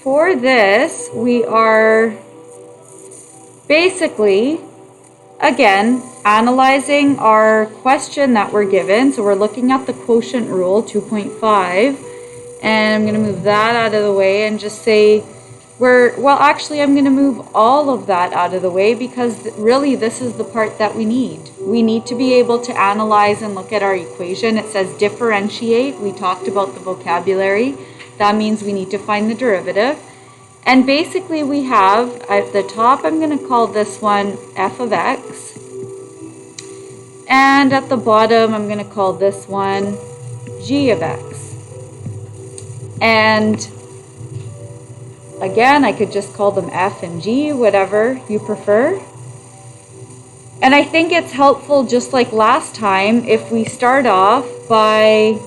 for this, we are basically, again, analyzing our question that we're given. So we're looking at the quotient rule, 2.5. And I'm going to move that out of the way and just say actually I'm going to move all of that out of the way because really this is the part that we need. We need to be able to analyze and look at our equation. It says differentiate. We talked about the vocabulary. That means we need to find the derivative. And basically we have, at the top, I'm going to call this one f of x. And at the bottom, I'm going to call this one g of x. And again, I could just call them f and g, whatever you prefer. And I think it's helpful, just like last time, if we start off by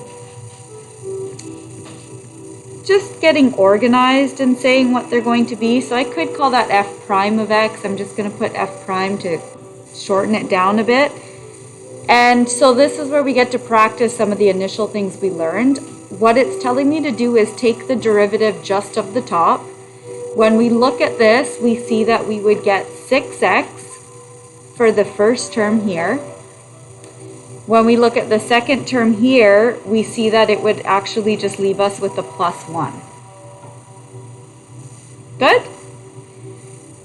just getting organized and saying what they're going to be. So I could call that f prime of x. I'm just going to put f prime to shorten it down a bit. And so this is where we get to practice some of the initial things we learned. What it's telling me to do is take the derivative just of the top. When we look at this, we see that we would get 6x for the first term here. When we look at the second term here, we see that it would actually just leave us with a plus 1. Good?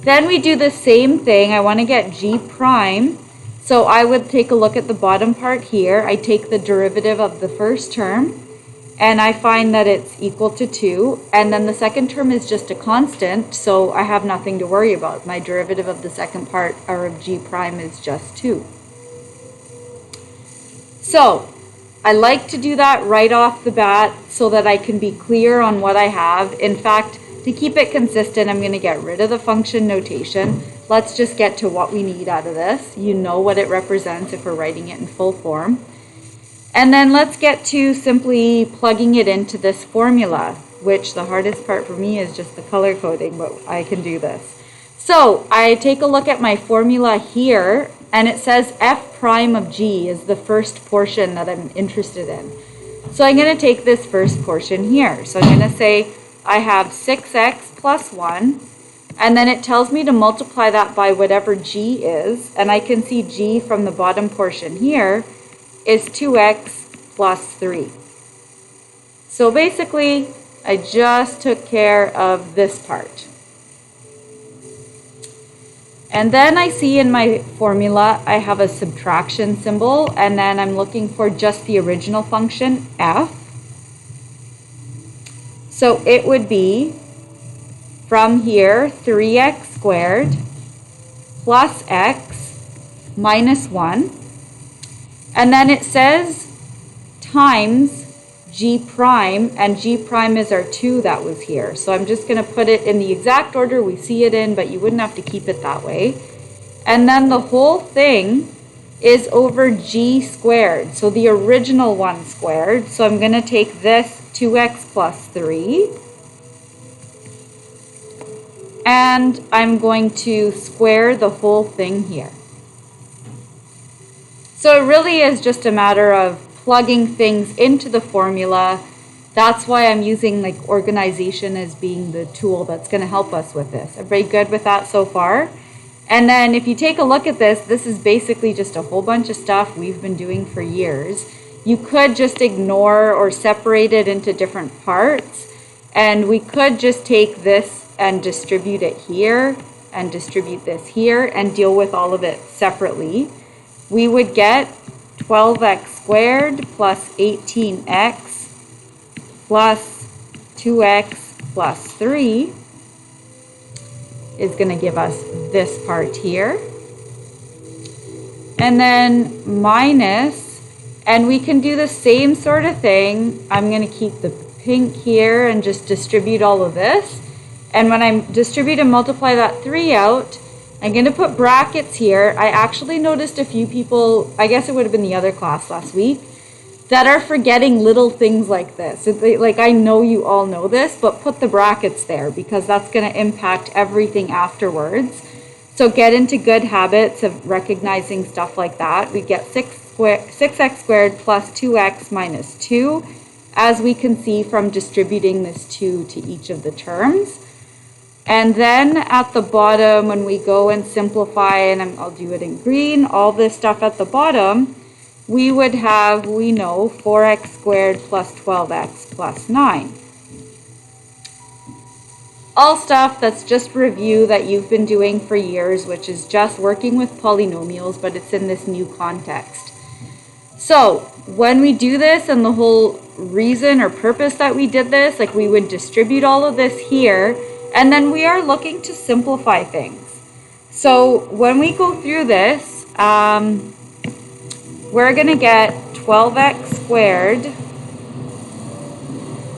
Then we do the same thing. I want to get g prime. So I would take a look at the bottom part here. I take the derivative of the first term, and I find that it's equal to 2. And then the second term is just a constant, so I have nothing to worry about. My derivative of the second part, or of g prime, is just 2. So I like to do that right off the bat so that I can be clear on what I have. In fact, to keep it consistent, I'm going to get rid of the function notation. Let's just get to what we need out of this. You know what it represents if we're writing it in full form. And then let's get to simply plugging it into this formula, which the hardest part for me is just the color coding, but I can do this. So I take a look at my formula here, and it says f prime of g is the first portion that I'm interested in. So I'm going to take this first portion here. So I'm going to say I have 6x plus 1, and then it tells me to multiply that by whatever g is, and I can see g from the bottom portion here is 2x plus 3. So basically, I just took care of this part. And then I see in my formula, I have a subtraction symbol, and then I'm looking for just the original function, f. So it would be, from here, 3x squared plus x minus 1. And then it says times g prime, and g prime is our 2 that was here. So I'm just going to put it in the exact order we see it in, but you wouldn't have to keep it that way. And then the whole thing is over g squared, so the original one squared. So I'm going to take this 2x plus 3, and I'm going to square the whole thing here. So it really is just a matter of plugging things into the formula. That's why I'm using like organization as being the tool that's going to help us with this. Everybody good with that so far? And then if you take a look at this, this is basically just a whole bunch of stuff we've been doing for years. You could just ignore or separate it into different parts, and we could just take this and distribute it here and distribute this here and deal with all of it separately. We would get 12x squared plus 18x plus 2x plus 3 is going to give us this part here. And then minus, and we can do the same sort of thing. I'm going to keep the pink here and just distribute all of this. And when I distribute and multiply that 3 out, I'm going to put brackets here. I actually noticed a few people, I guess it would have been the other class last week, that are forgetting little things like this. Like, I know you all know this, but put the brackets there because that's going to impact everything afterwards. So get into good habits of recognizing stuff like that. We get 6x squared plus 2x minus 2, as we can see from distributing this 2 to each of the terms. And then at the bottom, when we go and simplify, and I'll do it in green, all this stuff at the bottom, we would have, we know, 4x squared plus 12x plus 9. All stuff that's just review that you've been doing for years, which is just working with polynomials, but it's in this new context. So when we do this, and the whole reason or purpose that we did this, like we would distribute all of this here, and then we are looking to simplify things. So when we go through this, we're going to get 12x squared.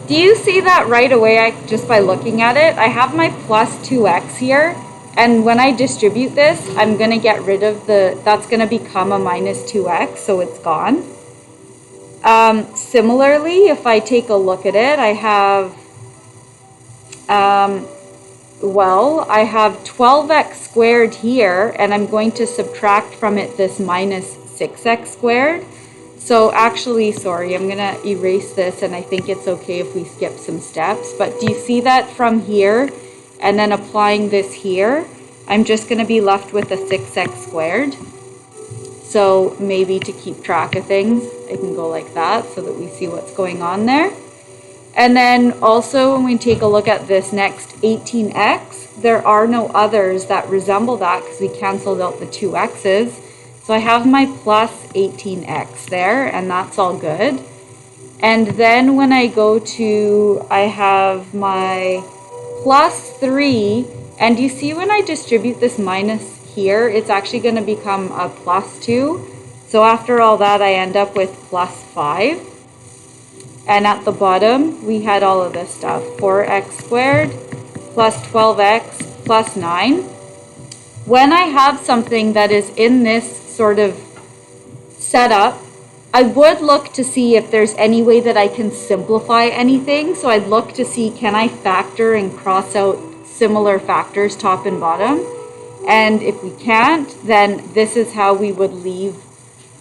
Do you see that right away just by looking at it? I have my plus 2x here, and when I distribute this, I'm going to get rid of that's going to become a minus 2x, so it's gone. Similarly, if I take a look at it, I have, I have 12x squared here, and I'm going to subtract from it this minus 6x squared. So actually, sorry, I'm going to erase this, and I think it's okay if we skip some steps. But do you see that from here, and then applying this here, I'm just going to be left with a 6x squared. So maybe to keep track of things, I can go like that so that we see what's going on there. And then also when we take a look at this next 18x, there are no others that resemble that because we canceled out the 2x's. So I have my plus 18x there, and that's all good. And then when I go to, I have my plus 3, and you see when I distribute this minus here, it's actually going to become a plus 2. So after all that, I end up with plus 5. And at the bottom, we had all of this stuff, 4x squared plus 12x plus 9. When I have something that is in this sort of setup, I would look to see if there's any way that I can simplify anything. So I'd look to see, can I factor and cross out similar factors top and bottom? And if we can't, then this is how we would leave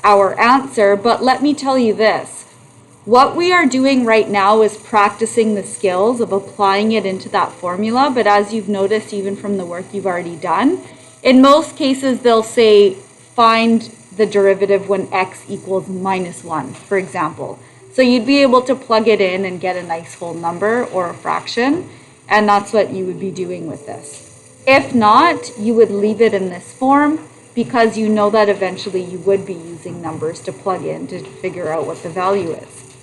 our answer. But let me tell you this. What we are doing right now is practicing the skills of applying it into that formula. But as you've noticed, even from the work you've already done, in most cases, they'll say, find the derivative when x equals minus 1, for example. So you'd be able to plug it in and get a nice whole number or a fraction, and that's what you would be doing with this. If not, you would leave it in this form because you know that eventually you would be using numbers to plug in to figure out what the value is.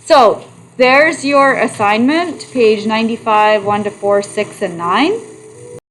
So there's your assignment, page 95, 1 to 4, 6, and 9.